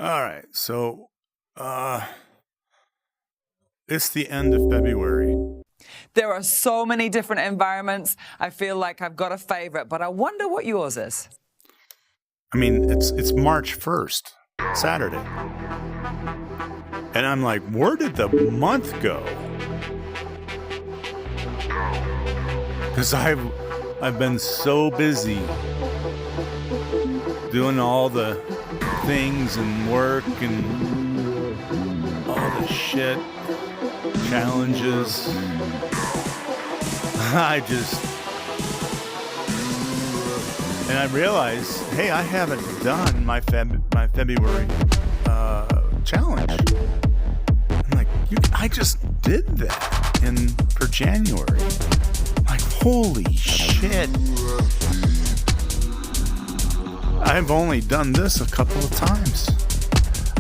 All right. So, it's the end of February. There are so many different environments. I feel like I've got a favorite, but I wonder what yours is. I mean, it's March 1st, Saturday. And I'm like, where did the month go? Because I've been so busy doing all the things and work and all the shit, challenges. And I realized, hey, I haven't done my February challenge. I'm like, I just did that for January. I'm like, holy shit. I've only done this a couple of times.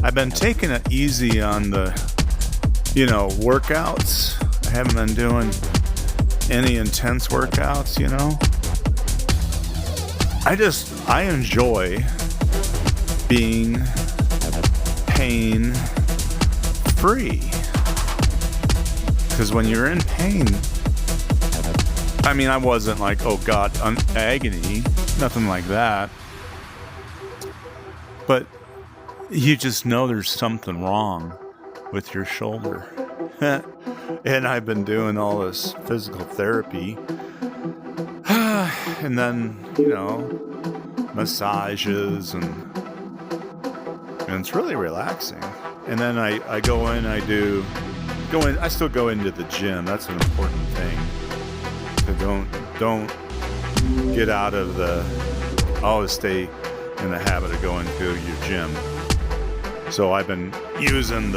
I've been taking it easy on the, workouts. I haven't been doing any intense workouts, I enjoy being pain-free. Because when you're in pain, I wasn't like, oh God, agony, nothing like that. But you just know there's something wrong with your shoulder. And I've been doing all this physical therapy. And then, massages and it's really relaxing. And then I go in, I still go into the gym. That's an important thing. So don't get out of always stay in the habit of going to your gym. So I've been using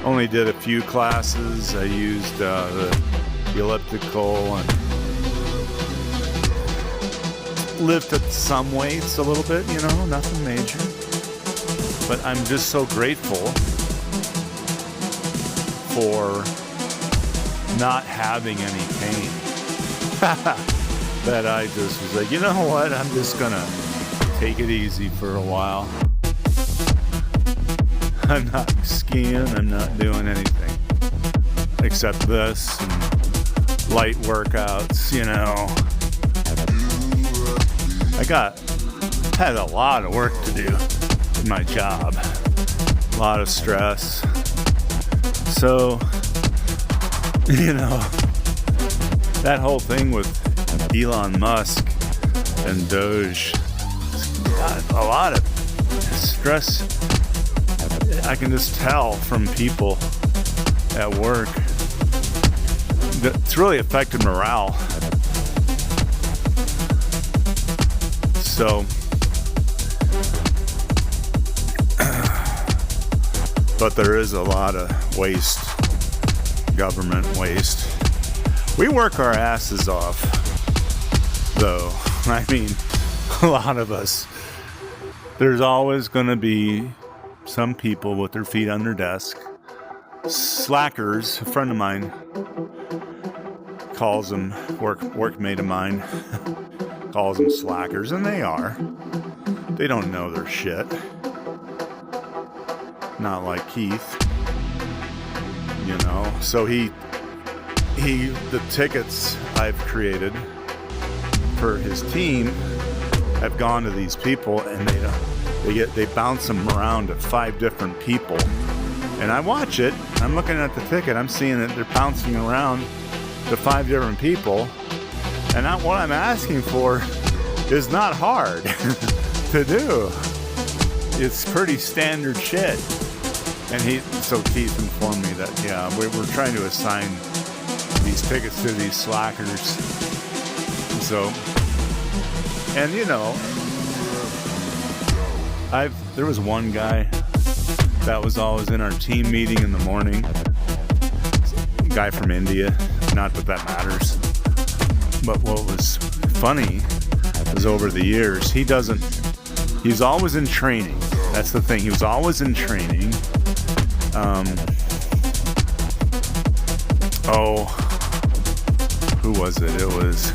only did a few classes. I used the elliptical and lifted some weights a little bit, nothing major. But I'm just so grateful for not having any pain. That I just was like, you know what? I'm just gonna take it easy for a while. I'm not skiing, I'm not doing anything except this and light workouts, I had a lot of work to do in my job, a lot of stress. So, that whole thing with Elon Musk and Doge got a lot of stress. I can just tell from people at work that it's really affected morale. So, but there is a lot of waste, government waste. We work our asses off, though. A lot of us. There's always going to be some people with their feet on their desk. Slackers, a friend of mine calls them, workmate of mine, calls them slackers, and they are. They don't know their shit. Not like Keith. So the tickets I've created for his team have gone to these people, and they bounce them around to 5 different people. And I watch it. I'm looking at the ticket. I'm seeing that they're bouncing around to 5 different people. And what I'm asking for is not hard to do. It's pretty standard shit. And Keith informed me that, we're trying to assign these tickets to these slackers. So, and there was one guy that was always in our team meeting in the morning. Guy from India. Not that matters. But what was funny was over the years, he's always in training. That's the thing. He was always in training. Who was it? It was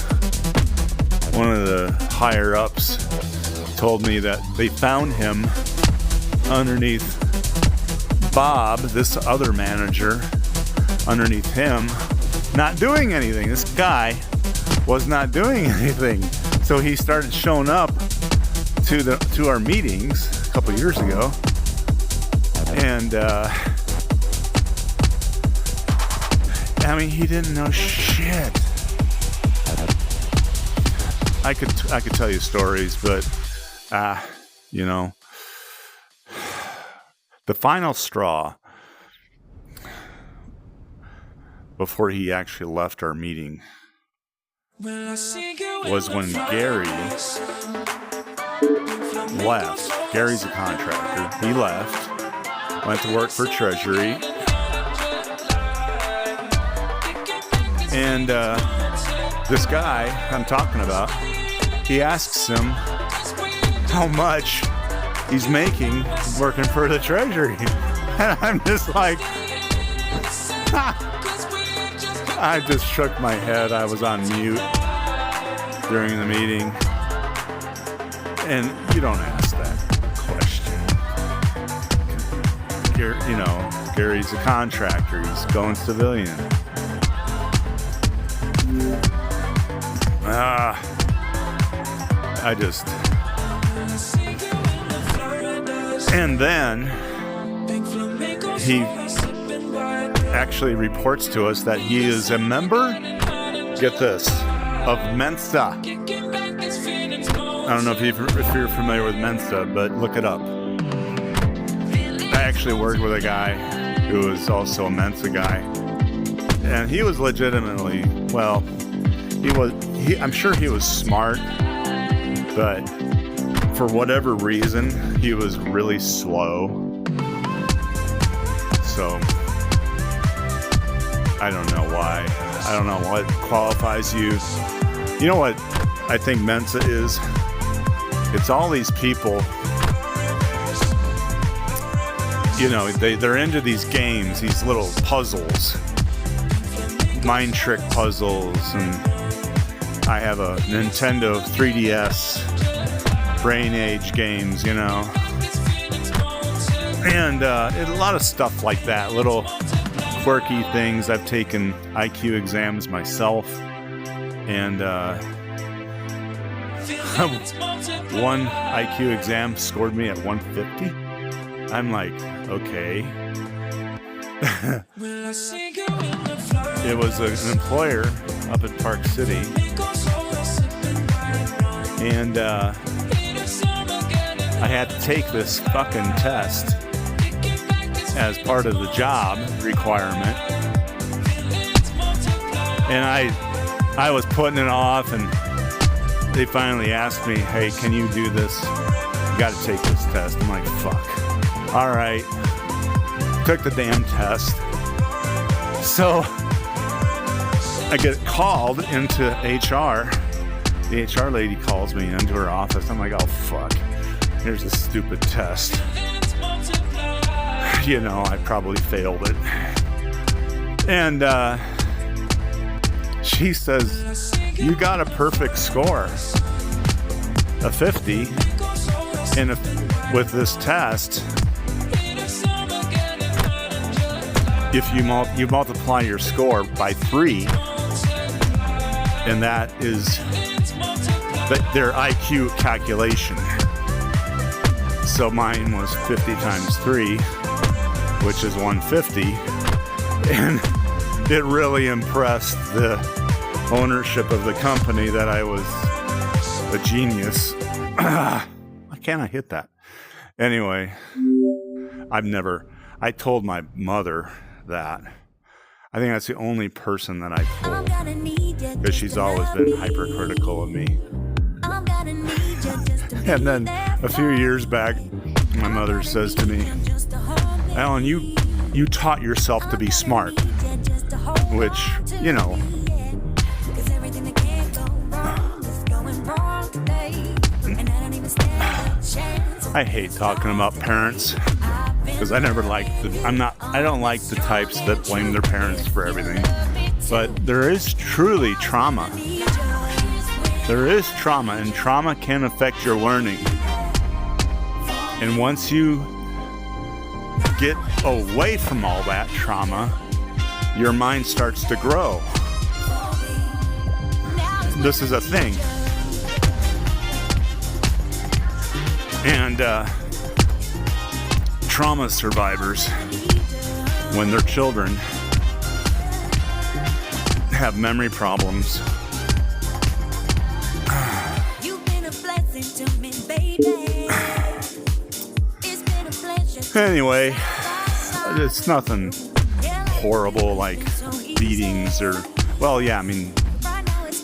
one of the higher ups told me that they found him underneath Bob, this other manager, underneath him, not doing anything. This guy was not doing anything. So he started showing up to our meetings a couple years ago, and I mean, he didn't know shit. I could tell you stories, but you know, the final straw before he actually left our meeting was when Gary left. Gary's a contractor. He left, went to work for Treasury, and this guy I'm talking about, he asks him how much he's making working for the Treasury. And I'm just like, I just shook my head. I was on mute during the meeting. And you don't ask that question. You know, Gary's a contractor. He's going civilian. I just... And then he actually reports to us that he is a member, get this, of Mensa. I don't know if you're familiar with Mensa, but look it up. I actually worked with a guy who was also a Mensa guy, and he was legitimately, well, I'm sure he was smart, but for whatever reason, he was really slow. So, I don't know why. I don't know what qualifies you. You know what I think Mensa is? It's all these people, you know, they're into these games, these little puzzles, mind trick puzzles, and I have a Nintendo 3DS brain age games, you know, and a lot of stuff like that, little quirky things. I've taken IQ exams myself, and one IQ exam scored me at 150. I'm like, okay. It was an employer up in Park City, and I had to take this fucking test as part of the job requirement, and I was putting it off, and they finally asked me, hey, can you do this? You got to take this test. I'm like, fuck. All right. Took the damn test. So I get called into HR. The HR lady calls me into her office. I'm like, oh, fuck. Here's a stupid test. You know, I probably failed it. And she says, you got a perfect score, a 50, and with this test, if you multiply your score by 3, and that is their IQ calculation. So mine was 50 times 3, which is 150, and it really impressed the ownership of the company that I was a genius. Why can't I hit that? Anyway, I told my mother that. I think that's the only person that I told, because she's always been hypercritical of me. And then a few years back, my mother says to me, Alan, you taught yourself to be smart, which, you know, I hate talking about parents, because I don't like the types that blame their parents for everything. But there is truly trauma. There is trauma, and trauma can affect your learning. And once you get away from all that trauma, your mind starts to grow. This is a thing. And trauma survivors, when their children have memory problems, anyway, it's nothing horrible like beatings or, well, yeah, I mean,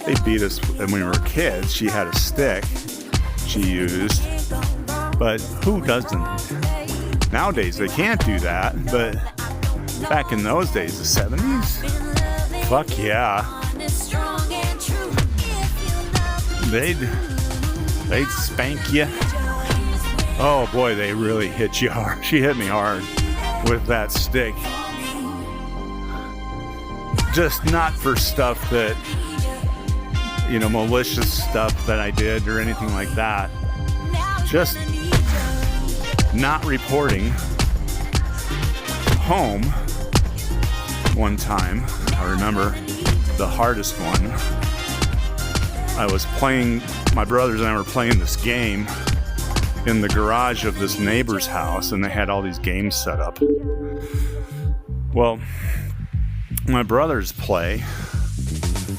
they beat us when we were kids. She had a stick she used, but who doesn't? Nowadays, they can't do that, but back in those days, the 70s, fuck yeah. They'd spank you. Oh boy, they really hit you hard. She hit me hard with that stick. Just not for stuff that, you know, malicious stuff that I did or anything like that. Just not reporting home one time. I remember the hardest one. I was playing, my brothers and I were playing this game in the garage of this neighbor's house, and they had all these games set up. Well, my brothers play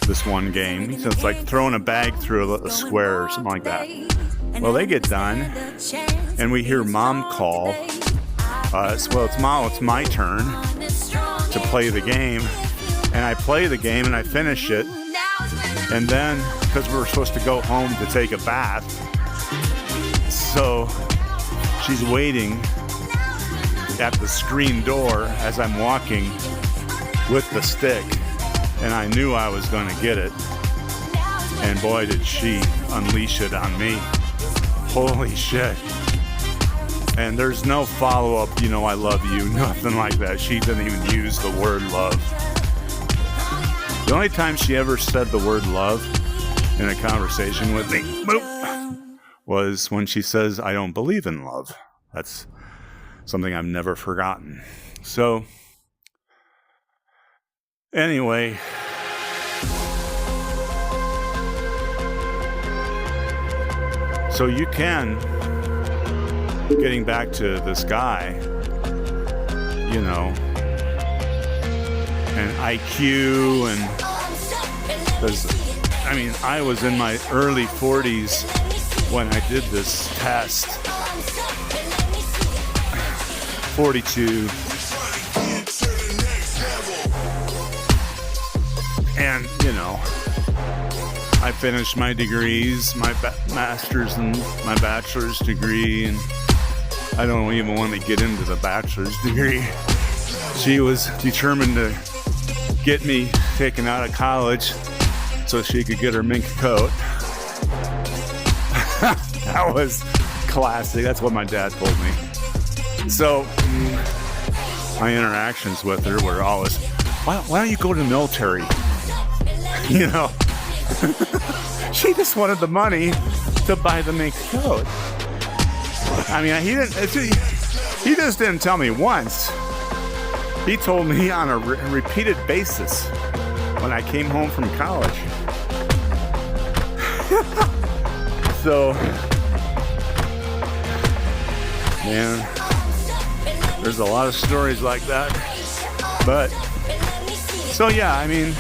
this one game. So it's like throwing a bag through a square or something like that. Well, they get done, and we hear mom call us. Well, it's my turn to play the game, and I play the game and I finish it, and then because we were supposed to go home to take a bath, so she's waiting at the screen door as I'm walking with the stick, and I knew I was going to get it, and boy did she unleash it on me. Holy shit. And there's no follow-up, you know, I love you, nothing like that. She didn't even use the word love. The only time she ever said the word love in a conversation with me, was when she says, I don't believe in love. That's something I've never forgotten. So, anyway, so you can, getting back to this guy, you know, and IQ, and I mean, I was in my early 40s when I did this test. 42. And, you know, I finished my degrees, my master's and my bachelor's degree, and I don't even want to get into the bachelor's degree. She was determined to get me taken out of college so she could get her mink coat. That was classic. That's what my dad told me. So my interactions with her were always, why don't you go to the military? You know, she just wanted the money to buy the mink coat. I mean, he just didn't tell me once. He told me on a repeated basis when I came home from college. So, man, there's a lot of stories like that. But, so yeah, I mean,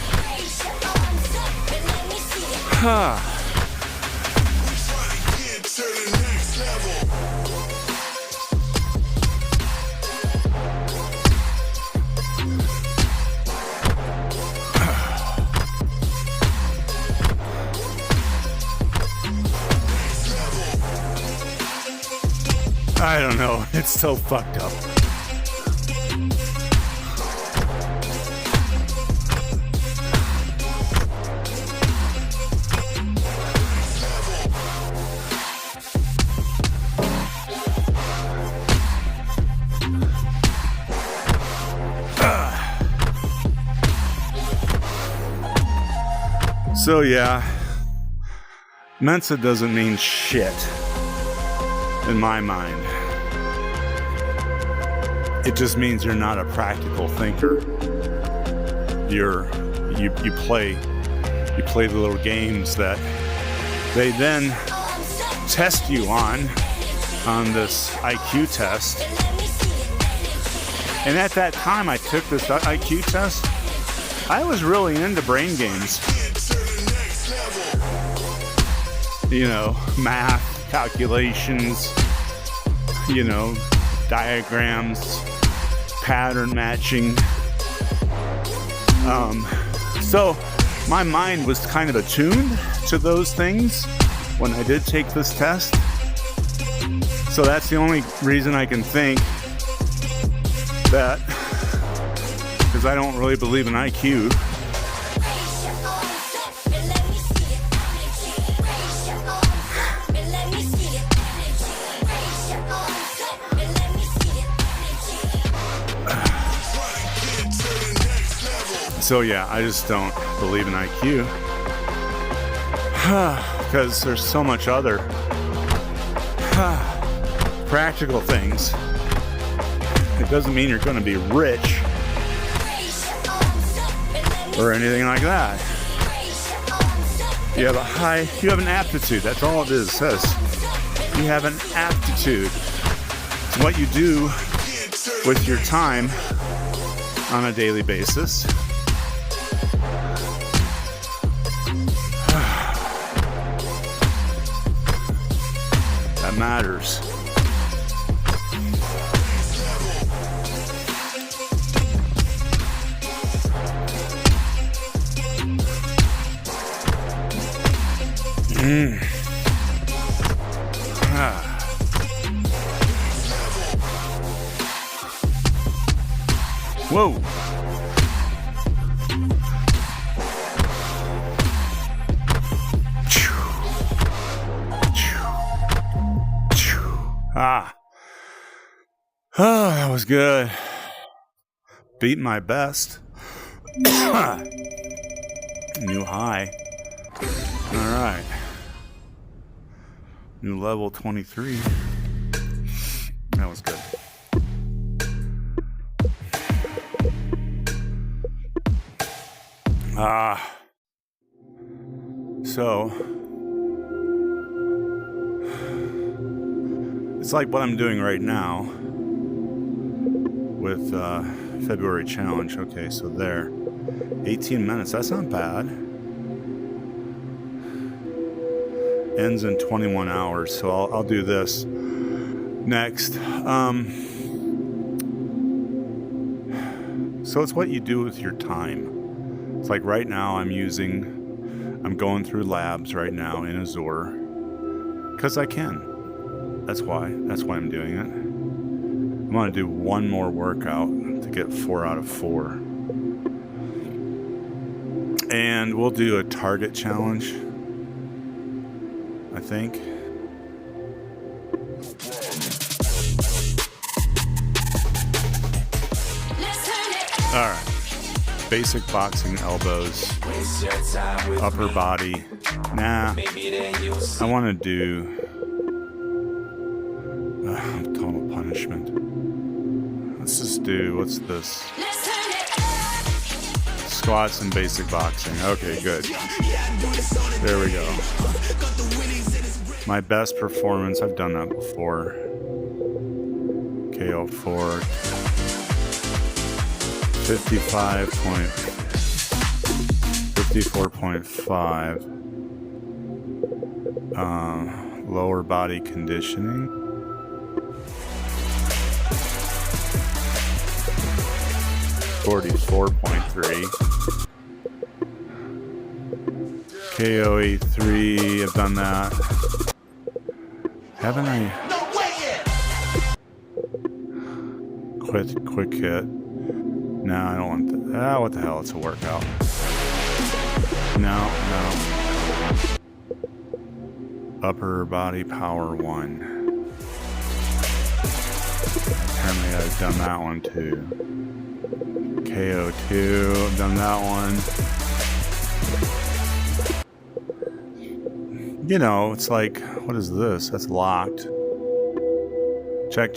I don't know. It's so fucked up. So yeah, Mensa doesn't mean shit in my mind. It just means you're not a practical thinker. You play the little games that they then test you on this IQ test. And at that time I took this IQ test, I was really into brain games. You know, math, calculations, you know, diagrams, pattern matching. So my mind was kind of attuned to those things when I did take this test. So that's the only reason I can think that, because I don't really believe in IQ. So yeah, I just don't believe in IQ because there's so much other practical things. It doesn't mean you're going to be rich or anything like that. You have an aptitude. That's all it is. It says you have an aptitude. It's what you do with your time on a daily basis. That matters. Whoa. Oh, that was good. Beat my best. New high. All right. New level 23. That was good. So it's like what I'm doing right now with February challenge. Okay, so there, 18 minutes. That's not bad. Ends in 21 hours. So I'll do this next. So it's what you do with your time. It's like right now I'm going through labs right now in Azure because I can. That's why I'm doing it. I'm going to do one more workout to get 4 out of 4. And we'll do a target challenge, I think. All right. Basic boxing elbows, upper body. Nah, I want to do total punishment. Let's just do, what's this? Squats and basic boxing. Okay, good. There we go. My best performance, I've done that before. KO4. 54.5. Lower body conditioning. $44.3. KOE3, I've done that. Haven't I? Quick hit. No, I don't want that. What the hell? It's a workout. No. Upper body power 1. Apparently I've done that one too. KO2, I've done that one. You know, it's like, what is this? That's locked. Check.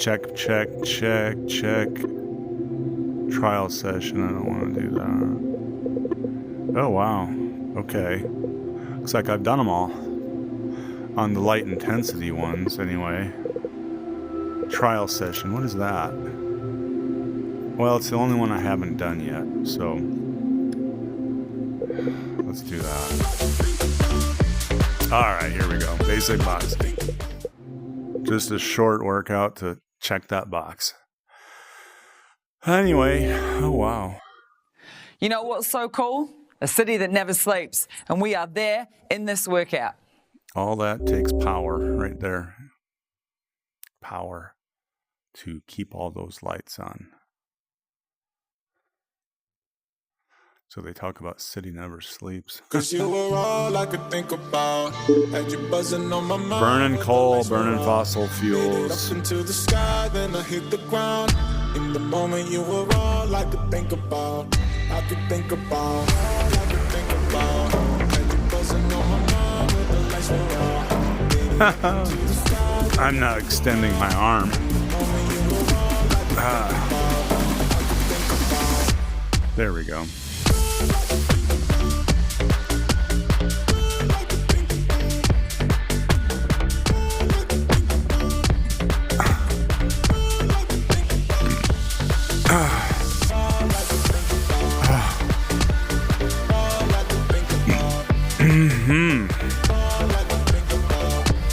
Trial session. I don't want to do that. Oh, wow. Okay. Looks like I've done them all. On the light intensity ones, anyway. Trial session. What is that? Well, it's the only one I haven't done yet, so let's do that. All right, here we go. Basic boxing. Just a short workout to check that box. Anyway, oh wow. You know what's so cool? A city that never sleeps, and we are there in this workout. All that takes power right there. Power to keep all those lights on. So they talk about city never sleeps. Cause you were all I could think about. Had you buzzing on my mind. Burning coal, burning fossil fuels. Up into the sky, then I hit the ground. In the moment you were all I could think about. I could think about. I could think about. Had you buzzing on my mind with the lights were on. I'm not extending my arm. There we go.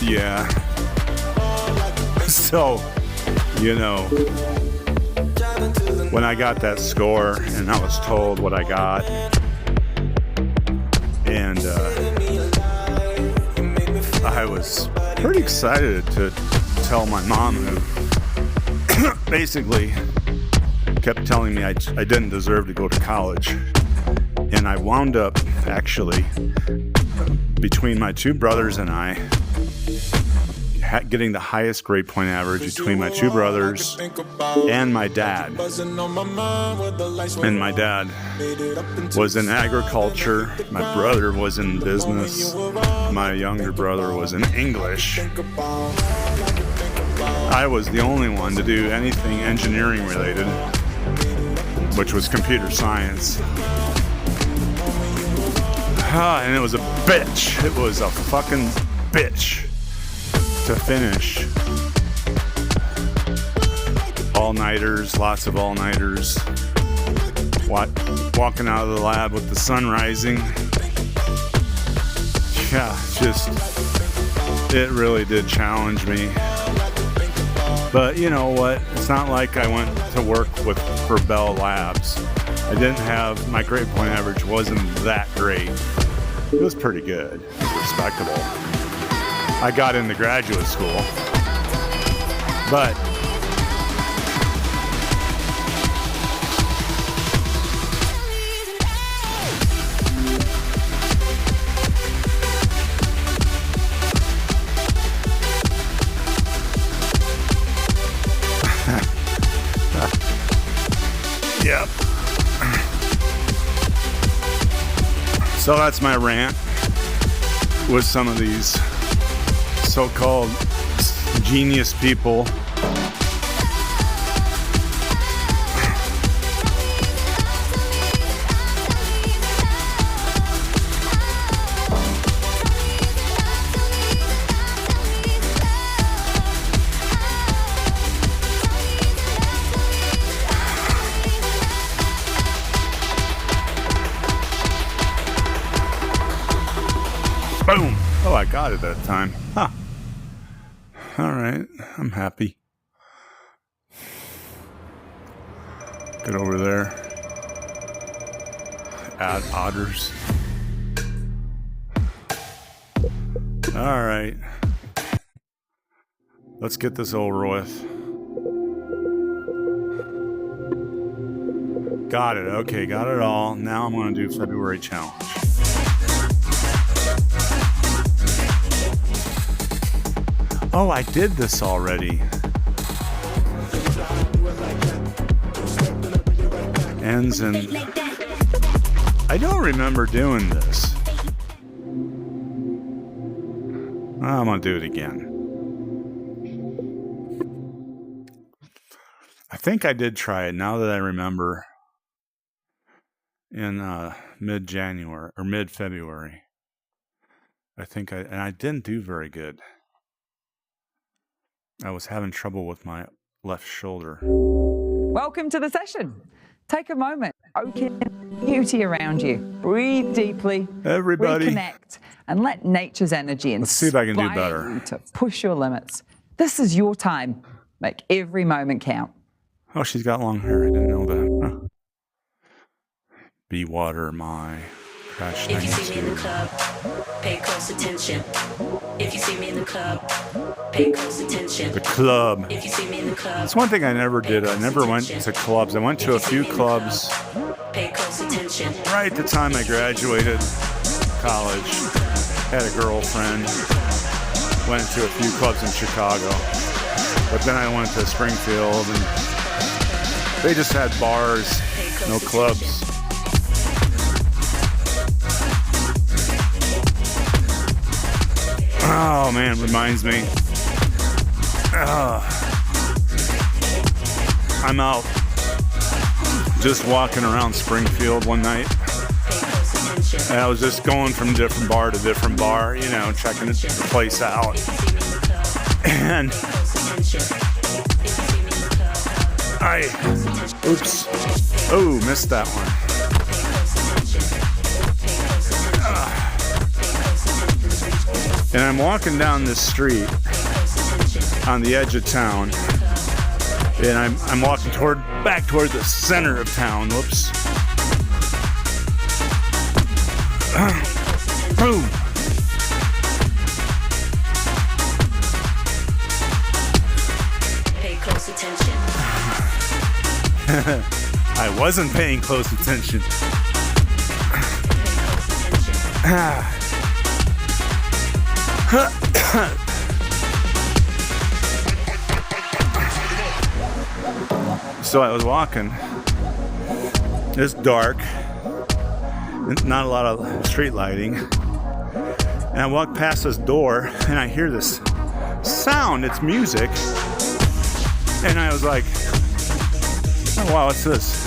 Yeah. So, you know, when I got that score and I was told what I got, and I was pretty excited to tell my mom, who basically kept telling me I didn't deserve to go to college. And I wound up, actually, between my two brothers and I, getting the highest grade point average between my two brothers and my dad. And my dad was in agriculture. My brother was in business. My younger brother was in English. I was the only one to do anything engineering related, which was computer science. And it was a bitch. It was a fucking bitch to finish. All-nighters, lots of all-nighters. Walking out of the lab with the sun rising. Yeah, just, it really did challenge me. But you know what? It's not like I went to work for Bell Labs. I didn't have, my grade point average wasn't that great. It was pretty good. It was respectable. I got into graduate school. But yep. So that's my rant with some of these so-called genius people. Boom! Oh, I got it that time. Huh. All right. I'm happy. Get over there. Add otters. All right. Let's get this over with. Got it. Okay, got it all. Now I'm going to do February challenge. Oh, I did this already. Ends in... I don't remember doing this. I'm gonna do it again. I think I did try it now that I remember in mid-January or mid-February. And I didn't do very good. I was having trouble with my left shoulder. Welcome to the session. Take a moment. Open beauty around you. Breathe deeply. Everybody. Reconnect and let nature's energy Let's see if I can do inspire better. you to push your limits. This is your time. Make every moment count. Oh, she's got long hair. I didn't know that. Huh. Be water my crash. If you see me in the club, pay close attention. If you see me in the club, pay close attention. The club. If you see me in the club, That's one thing I never did. I never went to clubs. I went to a few clubs pay close attention. right at the time I graduated college. Had a girlfriend. Went to a few clubs in Chicago. But then I went to Springfield and they just had bars, no clubs. Oh man, reminds me. I'm out just walking around Springfield one night. And I was just going from different bar to different bar, you know, checking the place out. And missed that one. And I'm walking down this street on the edge of town, and I'm walking back toward the center of town. Whoops. Boom. Pay close attention. I wasn't paying close attention. So I was walking. It's dark. Not a lot of street lighting. And I walk past this door and I hear this sound. It's music. And I was like, oh wow, what's this?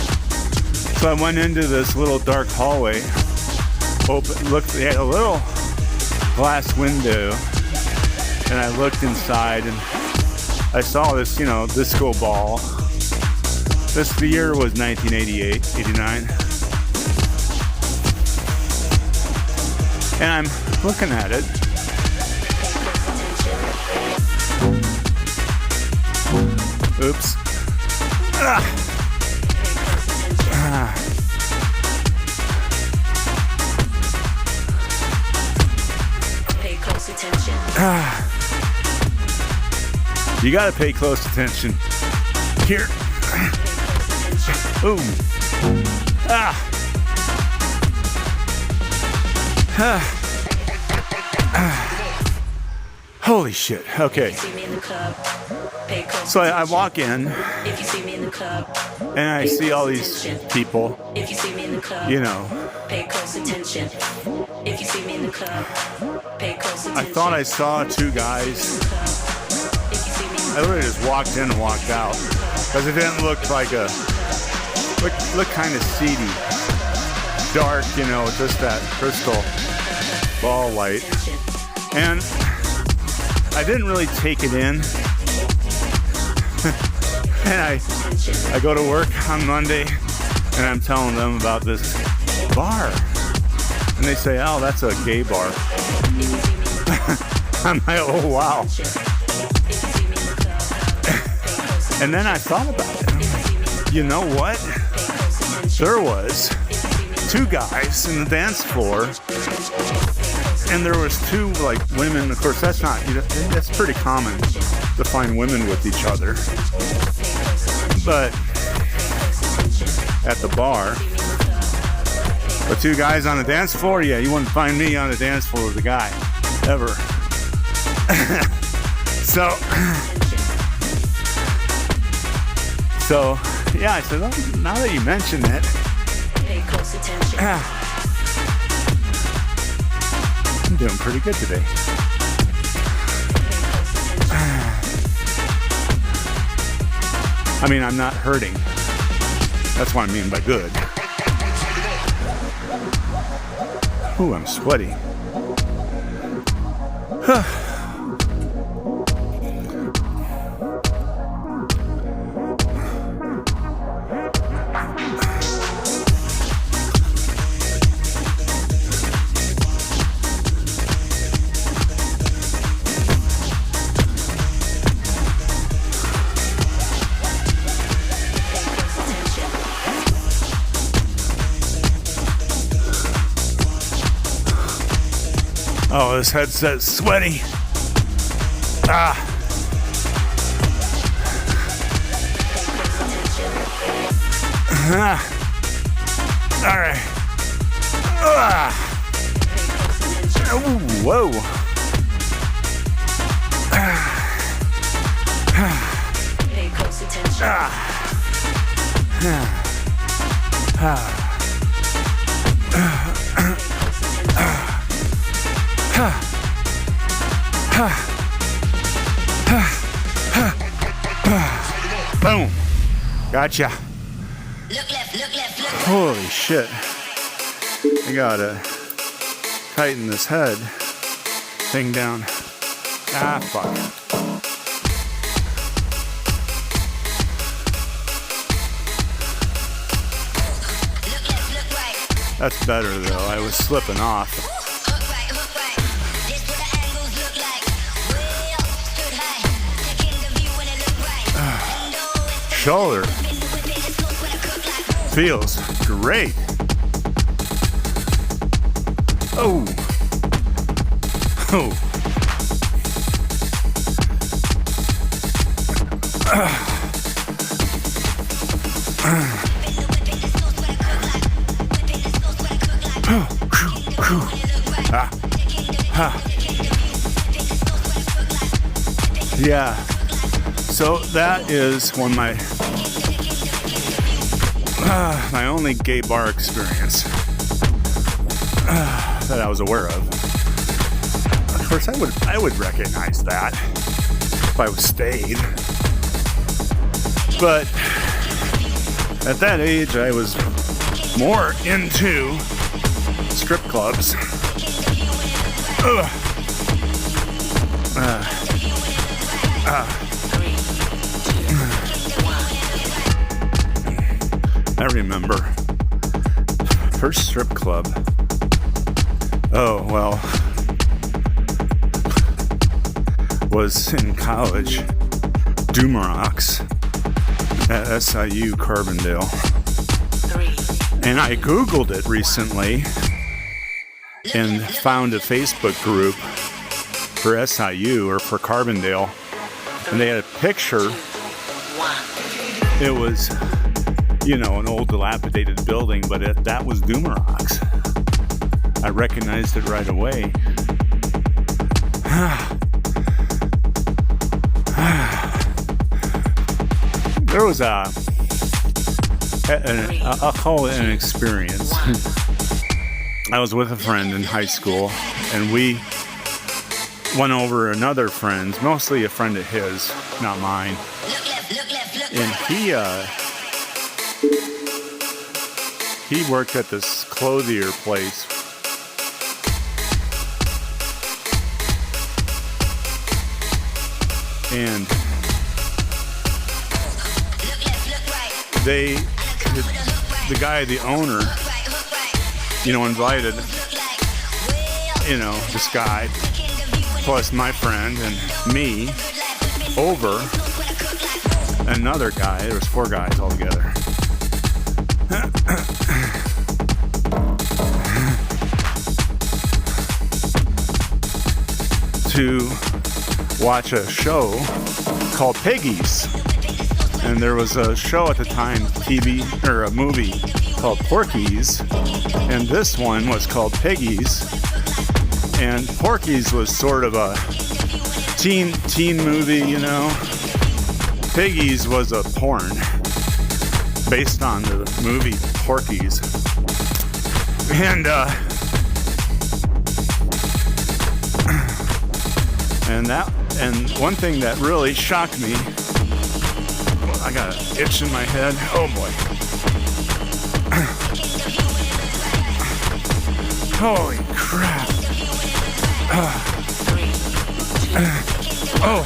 So I went into this little dark hallway. They had a little glass window. And I looked inside and I saw this, disco ball. The year was 1988, 89. And I'm looking at it. Oops. Pay close attention. You gotta pay close attention. Here. Boom. Holy shit. Okay. So I walk in If you see me in the club, and I see all these people, if you see me in the club, pay close attention. If you see me in the club, pay close attention. I thought I saw two guys. I literally just walked in and walked out because it didn't look like look kind of seedy, dark, just that crystal ball light. And I didn't really take it in. And I go to work on Monday and I'm telling them about this bar. And they say, oh, that's a gay bar. I'm like, oh, wow. And then I thought about it. You know what? There was two guys in the dance floor, and there was two women. Of course, that's pretty common to find women with each other. But at the bar, the two guys on the dance floor, yeah, you wouldn't find me on the dance floor with a guy ever. So yeah, I said, oh, now that you mention it, Pay close attention. I'm doing pretty good today. I mean, I'm not hurting. That's what I mean by good. Ooh, I'm sweaty. Oh, this headset's sweaty. Ah. All right. Ooh, whoa. Pay close attention. Boom. Gotcha. Look left, look left, look. Holy shit. I gotta tighten this head thing down. Ah, fuck. Look left, look right. That's better though. I was slipping off. Hook right, hook right. This what the angles look like. Way up, stood high. Taking the view when it look right. And oh, it's Shoulder whipping the smoke when I cook like. feels great. Oh. Oh. Yeah. So that is one of my only gay bar experience that I was aware of. Of course, I would recognize that if I was stayed. But at that age, I was more into strip clubs. I remember first strip club. Oh, well, was in college, Dumarox at SIU Carbondale. And I Googled it recently and found a Facebook group for SIU or for Carbondale. And they had a picture. It was, you know, an old dilapidated building, but that was Dumarox. I recognized it right away. There was I'll call it an experience. I was with a friend in high school, and we went over another friend's, mostly a friend of his, not mine. And he worked at this clothier place. And the guy, the owner, you know, invited, you know, this guy, plus my friend and me, over another guy. There was 4 guys altogether. To watch a show called Piggies. And there was a show at the time, TV, or a movie called Porky's. And this one was called Piggies. And Porky's was sort of a teen movie, you know. Piggies was a porn based on the movie Porky's. And one thing that really shocked me I got an itch in my head. Oh boy. Holy crap. Oh.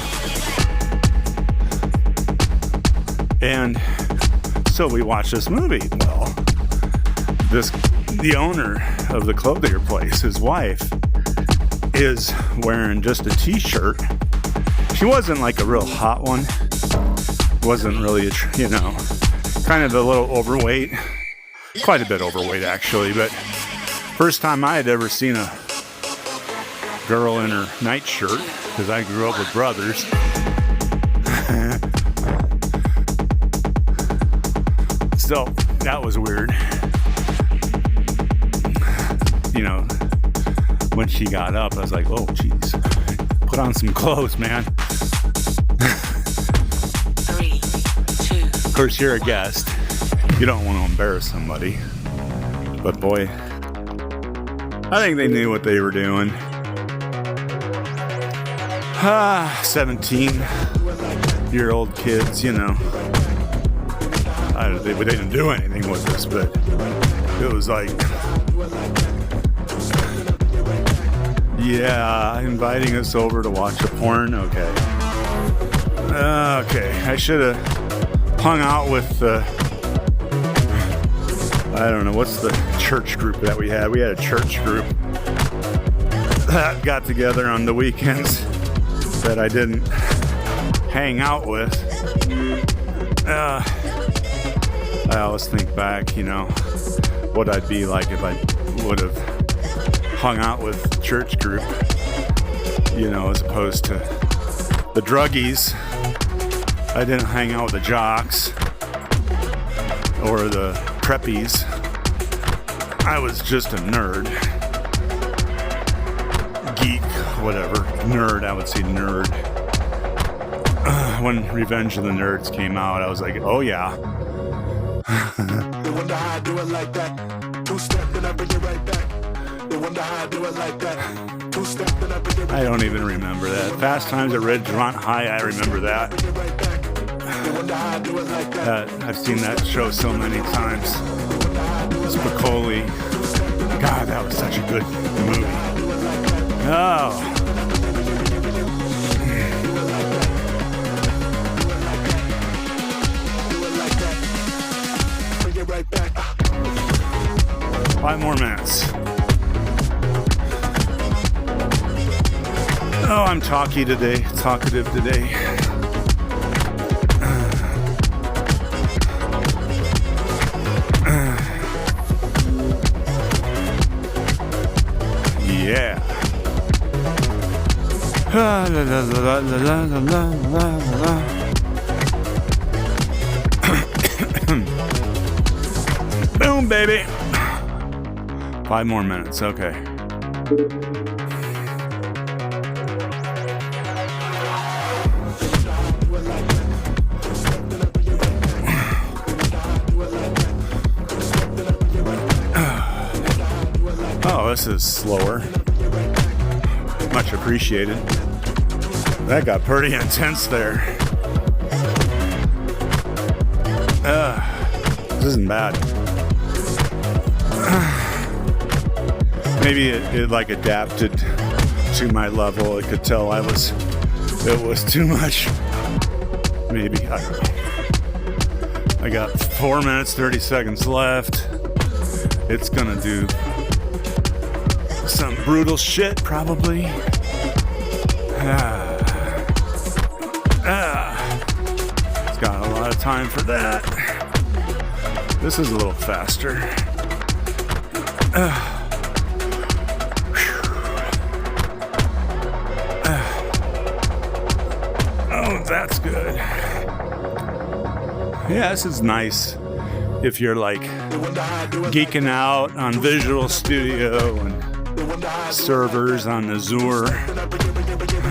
And so we watched this movie. Well, the owner of the clothier place, his wife, is wearing just a t-shirt. She wasn't like a real hot one. Wasn't really, kind of a little overweight. Quite a bit overweight, actually. But first time I had ever seen a girl in her nightshirt, because I grew up with brothers. So that was weird. When she got up, I was like, oh, geez. Put on some clothes, man. 3, 2. Of course, you're a guest. You don't want to embarrass somebody. But boy, I think they knew what they were doing. 17-year-old kids, they didn't do anything with this, but it was like, yeah, inviting us over to watch a porn. Okay. I should have hung out with I don't know, what's the church group that we had? We had a church group that got together on the weekends that I didn't hang out with. I always think back, what I'd be like if I would have hung out with the church group, as opposed to the druggies. I didn't hang out with the jocks or the preppies. I was just a nerd. Geek, whatever. Nerd, I would say nerd. When Revenge of the Nerds came out, I was like, oh yeah. They wonder how I do it like that. 2-step, then I bring it right back. They wonder how I do it like that. 2-step, then I bring it right back. I don't even remember that. Fast Times at Ridgemont High, I remember that. I've seen that show so many times. Spicoli. God, that was such a good movie. Oh. Right back. 5 more minutes. Oh, I'm talkative today. Yeah. La, la, la, la, la, la, la, la. Boom, baby. 5 more minutes. Okay. Oh, this is slower. Much appreciated. That got pretty intense there. This isn't bad. Maybe it like adapted to my level. It could tell it was too much. Maybe, I don't know. I got 4 minutes, 30 seconds left. It's gonna do some brutal shit, probably. It's got a lot of time for that. This is a little faster. Oh, that's good. Yeah, this is nice if you're like geeking out on Visual Studio and servers on Azure.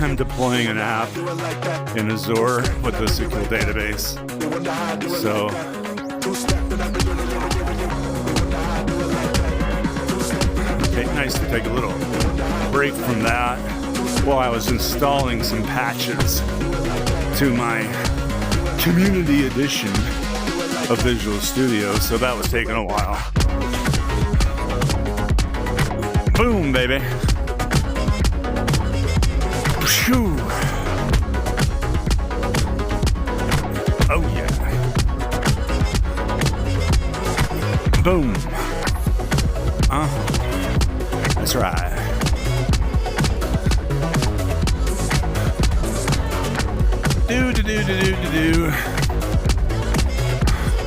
I'm deploying an app in Azure with the SQL database. So nice to take a little break from that while I was installing some patches to my community edition of Visual Studio, so that was taking a while. Boom, baby. Phew. Oh, yeah. Boom. That's right. Do.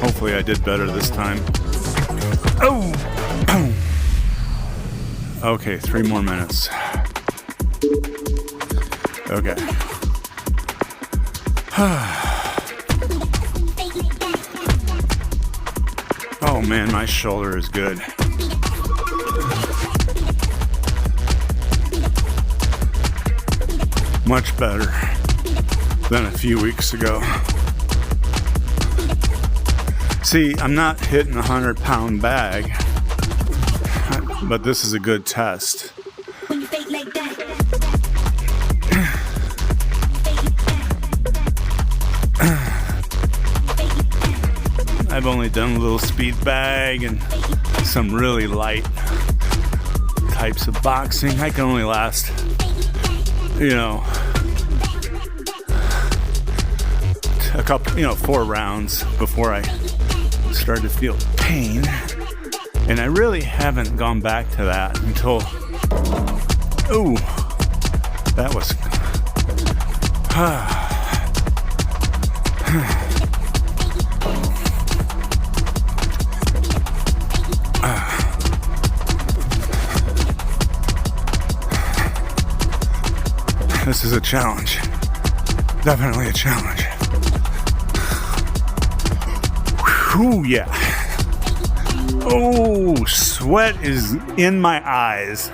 Hopefully I did better this time. Oh! Okay, 3 more minutes. Okay. Oh man, my shoulder is good. Much better than a few weeks ago. See, I'm not hitting a 100-pound bag, but this is a good test. When you fake like that. I've only done a little speed bag and some really light types of boxing. I can only last, 4 rounds before I start to feel pain. And I really haven't gone back to that until, that was, this is a challenge. Definitely a challenge. Ooh, yeah. Oh, sweat is in my eyes.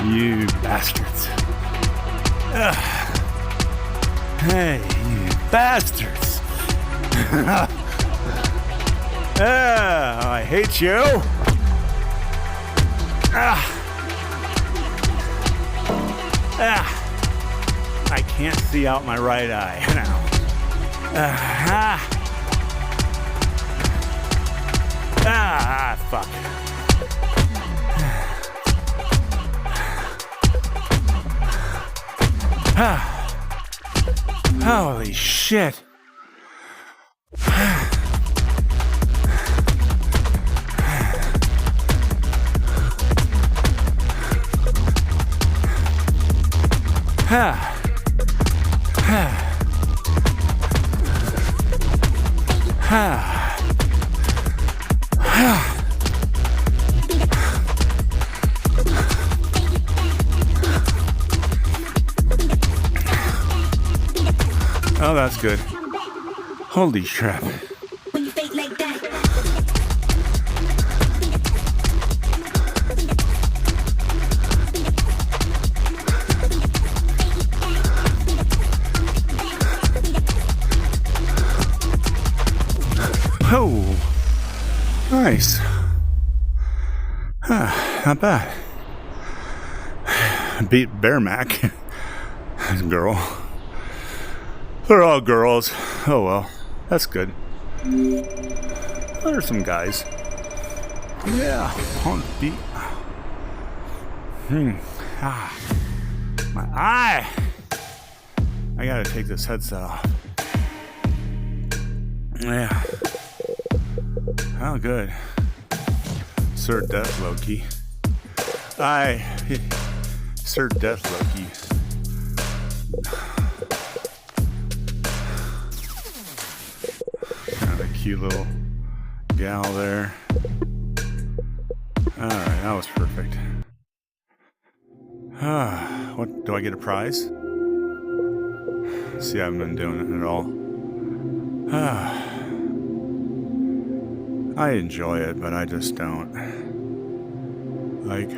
You bastards. Hey, you bastards. I hate you. I can't see out my right eye now. Fuck. Holy shit. Oh, that's good. Holy crap. When you fake like that. Oh, nice. Not bad. Beat Bear Mac. Girl. They're all girls. Oh well, that's good. There's some guys. Yeah, on the beat. My eye. I gotta take this headset off. Yeah. Oh, good. Sir Death Loki. Sir Death Loki. Kind of a cute little gal there. Alright, that was perfect. What, do I get a prize? See, I haven't been doing it at all. I enjoy it, but I just don't. Like,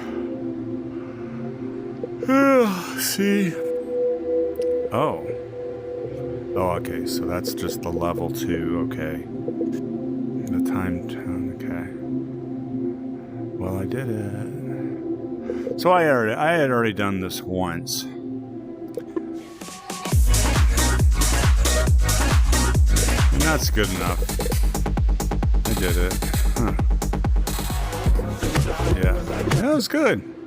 see? Oh, okay, so that's just the level 2, okay. The time, okay. Well, I did it. So I had already done this once. That's good enough. I did it. Huh. Yeah, that was good.